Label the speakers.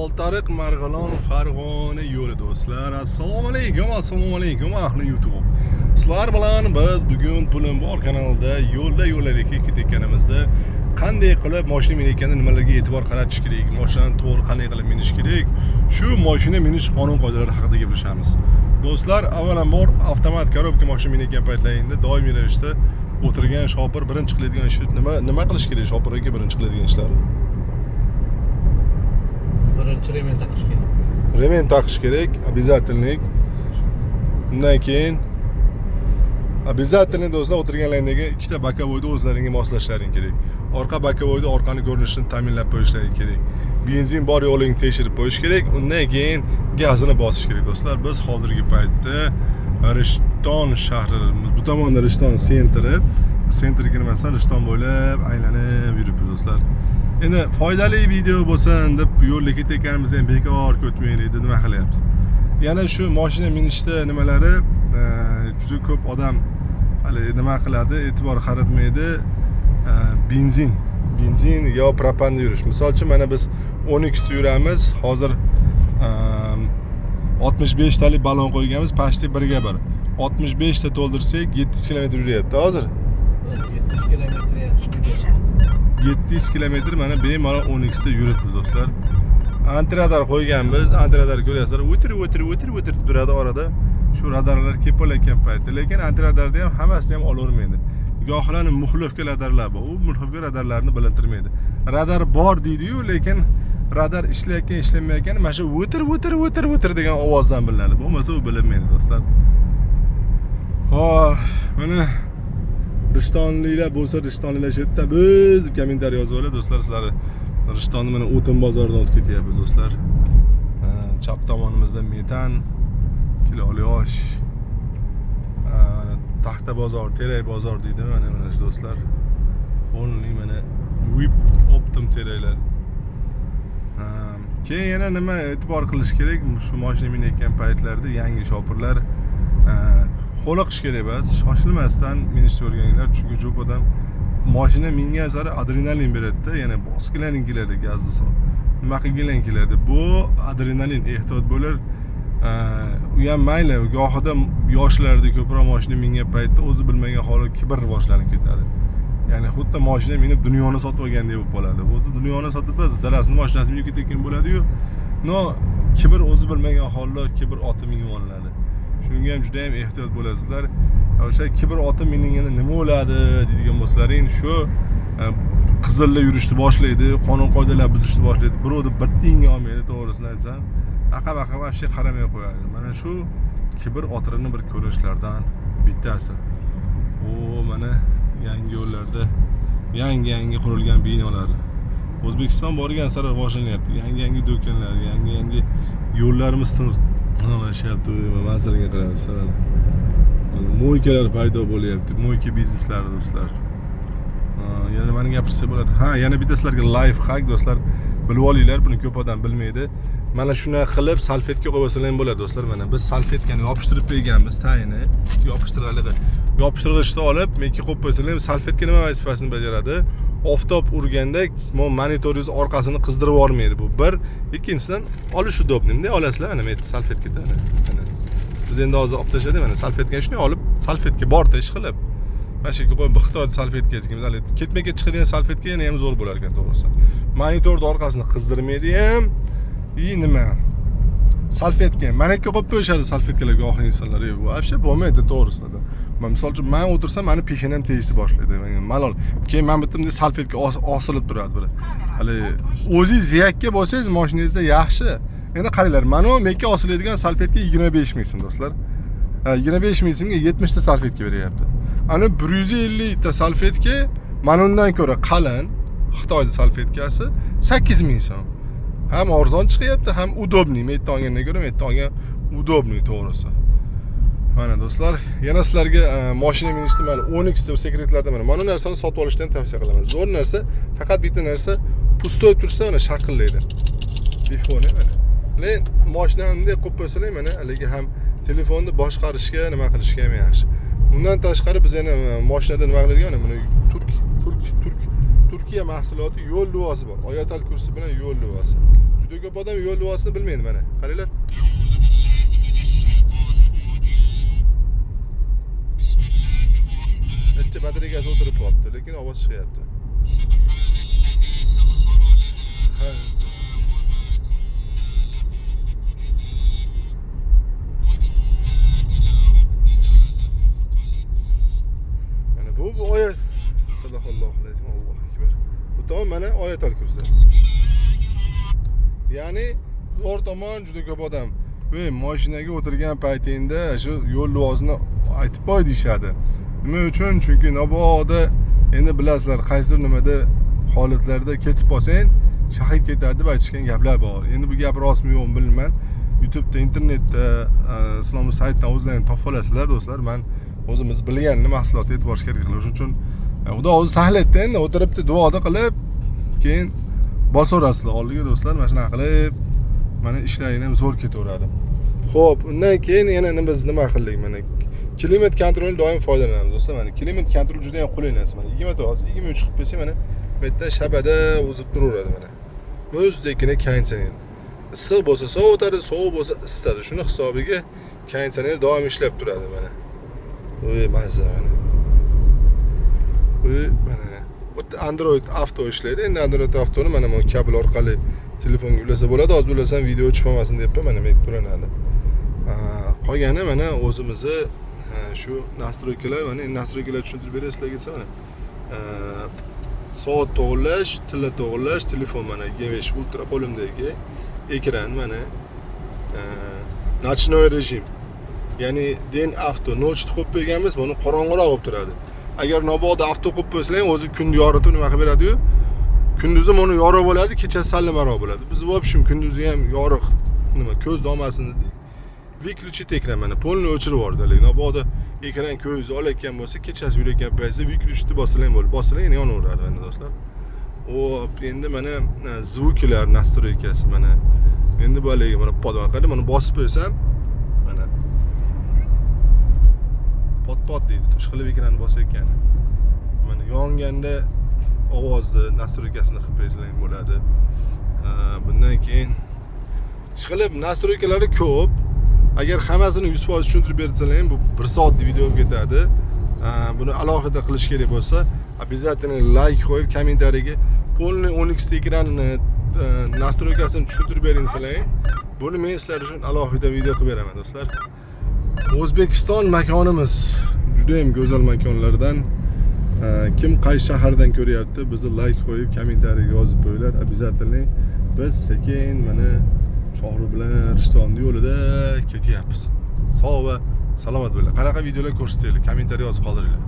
Speaker 1: Oltariq Marg'ilon Farg'ona yo'li do'stlar. Assalomu alaykum ahli YouTube. Sizlar bilan biz bugun Pulim bor kanalida yo'llarga ketayotganimizda qanday qilib mashina minayotganda nimalarga e'tibor qaratish kerak, mashinani to'g'ri qanday qilib minish kerak, shu mashina minish qonun qoidalari haqida gaplashamiz. Do'stlar, avvalambor avtomat korobka mashina minayotgan paytlaringda doimiy ravishda o'tirgan shopir birinchi qiladigan ish nima qilish kerak? Shopir aka birinchi qiladigan ishlari
Speaker 2: birinchi remen taqish kerak.
Speaker 1: Remen taqish kerak, обязательник. Undan keyin обязательно do'stlar o'tirganlaringdagi ikkita bokovoyni o'zlaringga moslashlaring kerak. Orqa bokovoyda orqani ko'rinishini ta'minlab qo'yishlaring kerak. Benzin bor yo'lingni tekshirib qo'yish kerak. Undan keyin gazini bosish kerak do'stlar. Biz hozirgi paytda Rishton shahrimiz, bu tomonda Rishton sentrga kirmasdan Rishton bo'ylab aylanib yuribmiz do'stlar. Endi foydali video bo'lsin deb yo'lga ketayotganimizni ham bekor ko'tmaylik deb nima qilyapmiz. Yana shu mashina minishda nimalari juda ko'p odam hali nima qiladi, e'tibor qaratmaydi. Benzin yo propanda yurish. Misol uchun mana biz 10x da yuramiz. Hozir 65 talik balon qo'yganmiz, pashti 1:1. 65 ta to'ldirsak 700 km yuryapti hozir.
Speaker 2: 700 km yaxshi.
Speaker 1: 700 km mana bemalol 10x da yuribmiz do'stlar. Antiradar qo'yganmiz. Antiradar ko'ryapsizlar, o'tir turadi orada. Shu radarlar kepolayotgan paytda, lekin antiradarda ham hammasini ham olavermaydi. Gohlarni muxlofga radarlar bor. U muxlofga radarlarni bilintirmaydi. Radar bor deydi-yu, lekin radar ishlayotgan, ishlamayotgan mana shu o'tir degan ovozdan bilinadi. Bo'lmasa u bilinmaydi do'stlar. Xo'p, mana Rishtonliklar bo'lsa, Rishtonliklar shu yerda biz kommentariy yozib oladi do'stlar, sizlar Rishtonni mana O'tin bozoridan o'tib ketyapmiz do'stlar. Chap tomonimizda metan, kiloli osh, taxta bozor, terak bozor deydi mana shu do'stlar. Only mana whip optim teraklar. Keyin yana nima e'tibor qilish kerak? Shu mashina minayotgan paytlarda yangi shopirlar qo'liqish kerak emas, shoshilmasdan minishni o'rganinglar, chunki ko'p odam mashina mingan sari adrenalin beradi-da, yana bosqilaring keladi, gazni sol. Nima qilganing keladi? Bu adrenalin, ehtiyot bo'lar. U ham mayli, gohida yoshlarda ko'proq mashina mingan paytda o'zi bilmagan holda kibr rivojlanib ketadi. Ya'ni xuddi mashina minib dunyoni sotib olgandek bo'lib qoladi. O'zi dunyoni sotib emas, dalasini mashinasini minib ketayotgan bo'ladi-yu. No, kibr o'zi bilmagan holda kibr oti minib olinadi. Shunga ham juda ham ehtiyot bo'lasizlar. O'sha kibr oti mininganda nima bo'ladi deydigan bo'lsalaring, shu qizilda yurishni boshlaydi, qonun qoidalar buzishni boshlaydi. Birovni bir tiyinga olmaydi, to'g'risini aytsam. Aqa vaqti qaramay qo'yadi. Mana shu kibr otirini bir ko'rinishlardan bittasi. Mana yangi yo'llarda yangi qurilgan binolar. O'zbekiston borgan sari rivojlanyapti. Yangi do'konlar, yangi yo'llarimiz tinchlashyapti. Masalaga qaraymiz. Mo'ykalar paydo bo'lyapti. Mo'yka bizneslari do'stlar. Yana nimani gapirsa bo'ladi? Yana bitta sizlarga life hack do'stlar. Bilib olinglar, buni ko'p odam bilmaydi. Mana shuna qilib salfetka qo'yib olsanglar ham bo'ladi do'stlar. Mana biz salfetkani yopishtirib qo'yganmiz, tayini yopishtirgichni olib, menga qo'yib qo'ysanglar, salfetka nima vazifasini bajaradi? Oftob urganda monitoringiz orqasini qizdirib yormaydi bu. Bir, ikkinchidan olish udobni. Bunday olasizlar, mana men salfetkada mana. Biz endi hozir olib tashladik, mana salfetkani shunday olib, salfetka borda ish qilib. Mana shu yerga qo'yib Xitoy salfetkasi, ketma-ket chiqadigan salfetka yana ham zo'r bo'lar ekan, to'g'risi. Monitorning orqasini qizdirmaydi ham. Nima? Salfetka. Mana yerga qo'yib qo'yishadi salfetkalarga oxirgi insonlar. Bu вообще bo'lmaydi, to'g'risi. Misol uchun men o'tirsam, meni peshanam tegishni boshlaydi. Malol. Keyin men bitimda salfetka osilib turadi bir. Hali o'zingiz yakka bo'lsangiz, mashinangizda yaxshi. Endi qaranglar, mana bu mekka osiladigan salfetka 25 ming so'm do'stlar. 25 ming so'mga 70 ta salfetka beryapti. Ana 150 ta salfetka mana undan ko'ra qalin Xitoy salfetkasi 8 ming so'm. Ham arzon chiqyapti, ham udobniy. Men aytgandan ko'ra men aytgan udobniy, to'g'risi. Mana do'stlar, yana sizlarga mashina minishda mana 10x da sekretlarda mana narsani sotib olishni ham tavsiya qilaman. Zo'r narsa, faqat bitta narsa pustoy tursa mana shaqillaydi. Telefoni mana. Lekin mashinani bunday qo'yib qo'ysalar mana haligi ham telefonni boshqarishga, nima qilishga ham yaxshi. Undan tashqari biz yana mashinada nima qiladigan mana turk Turkiya mahsuloti yo'l livosi bor. Oyatal kursi bilan yo'l livosi. Juda ko'p odam yo'l livosini bilmaydi mana. Qaranglar. Necha batareyasi o'tirib qolibdi, lekin ovoz chiqyapti. Mana bu oyat. Sadaqallohu alayhi Allohu akbar. Bu tomon mana oyatal kursi. Ya'ni zo'r tomon juda ko'p odam mashinaga o'tirgan paytingda shu yo'l livosini aytib qo'y deyshadi. Nima uchun? Chunki mabodo endi bilasizlar, qaysidir nimada holatlarda ketib qolsang, shahid ketadi deb aytishgan gaplar bor. Endi bu gap rostmi yo'qmi bilmayman. YouTube'da, internetda, islomiy saytdan o'zlaringiz topib olasizlar do'stlar. Men o'zimiz bilgan mahsulotga e'tibor berish kerak. Shuning uchun Xudo o'zi sahlatda endi o'tiribdi, duoda qilib, keyin bosaverasizlar oldiga do'stlar. Mana shunaqa qilib, mana ishlaring ham zo'r ketaveradi. Xo'p, undan keyin yana biz nima qildik? Mana klimat kontrolini doim foydalanamiz do'stlar. Mana klimat kontrol juda ham qulay narsa. Mana 29, 23 qilib qo'ysa mana bu yerda shabada o'zib turaveradi mana. O'zdagina konditsioner. Issiq bo'lsa sovutadi, sovuq bo'lsa isitadi. Shuni hisobiga konditsioner doim ishlab turadi mana. Voy mazza mana. Mana bu Android Auto ishlaydi. Endi Android Autoni mana bu kabel orqali telefonga ulasa bo'ladi. Hozir ulasam video chiqmasin deb mana men to'lanadi. Qolgani mana o'zimizni shu nastroykalar, mana nastroykalar tushuntirib beray sizlarga mana. Soat to'g'irlash, tilla to'g'irlash, telefon mana G5 Ultra qo'limdagi ekran mana. Ночной rejim. Ya'ni den avto noch qo'yib qo'yganmiz, buni qorong'iroq bo'lib turadi. Agar mabodo avto qo'yib qo'ysang, o'zi kunni yoritib nima qilib beradi-yu? Kunduzi uni yorib bo'ladi, kechasi sallimaroq bo'ladi. Biz в общем kunduzi ham yoriq, nima ko'z olmasin dedik. Выключить ekran mana polni o'chirib yubordi. Mabodo ekran ko'zingizni olayotgan bo'lsa, kechasi yurayotgan paytda выключить bosilang bo'ladi. Bosilang yonaveradi mana do'stlar. Hop, endi mana zvuklar nastroykasi mana. Endi bu haligi mana podvaqada mana bosib qo'ysam mana pot deydi. Tush qilib ekranni bosayotgan. Mana yonganda ovozni nastroykasini qilib qo'ysang bo'ladi. Bundan keyin ishqilib nastroykalari ko'p. Agar hammasini 100% tushuntirib bersalaring, bu 1 soatlik video bo'lib ketadi. Buni alohida qilish kerak bo'lsa, обязательно like qo'yib, kommentariyaga polniy 10x ekranini nastroykasini tushuntirib beringizlar. Buni men sizlar uchun alohida video qilib beraman do'stlar. O'zbekiston makonimiz juda ham go'zal makonlardan. Kim qaysi shahardan ko'ryapti, bizni like qo'yib, kommentariyaga yozib qo'yinglar. Обязательно biz sekin mana Shohru bilan Rishtonni yo'lida ketyapmiz. Sog' va salomat bo'linglar. Qanaqa videolar ko'rsataylik, kommentariy yozib qoldiringlar.